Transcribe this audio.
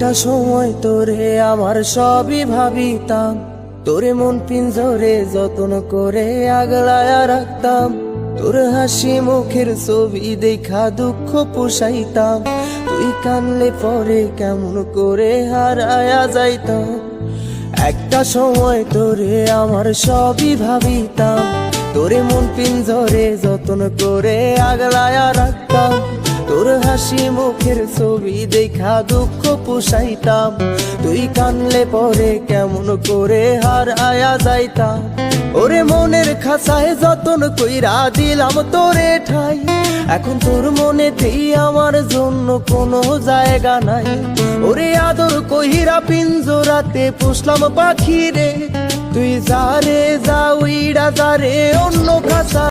একটা সময় তোরে আমার সবই ভাবিতাম, তোরে মন পিঞ্জরে যত্ন করে আগলায়া রাখতাম। তোর হাসি মুখের ছবি দেখা দুঃখ পোষাইতাম, তুই কানলে পরে কেমন করে হারায়া যাইতাম। একটা সময় তোরে আমার সবই ভাবিতাম, তোরে মন পিঞ্জরে যত্ন করে আগলায়া রাখতাম। তোর হাসি মুখের ছবি দেখা দুঃখ পোষাইতাম, তুই কানলে পরে কেমন করে হারায়া যাইতাম। ওরে মনের খাঁচায় যতন কইরা দিলাম তোরে ঠাই, এখন তোর মনেতেই আমার জন্য কোনো জায়গা নাই। ওরে আদর কইরা পিঞ্জরাতে পুষলাম পাখি রে, তুই যারে যা উইড়া যারে অন্য খাঁচা।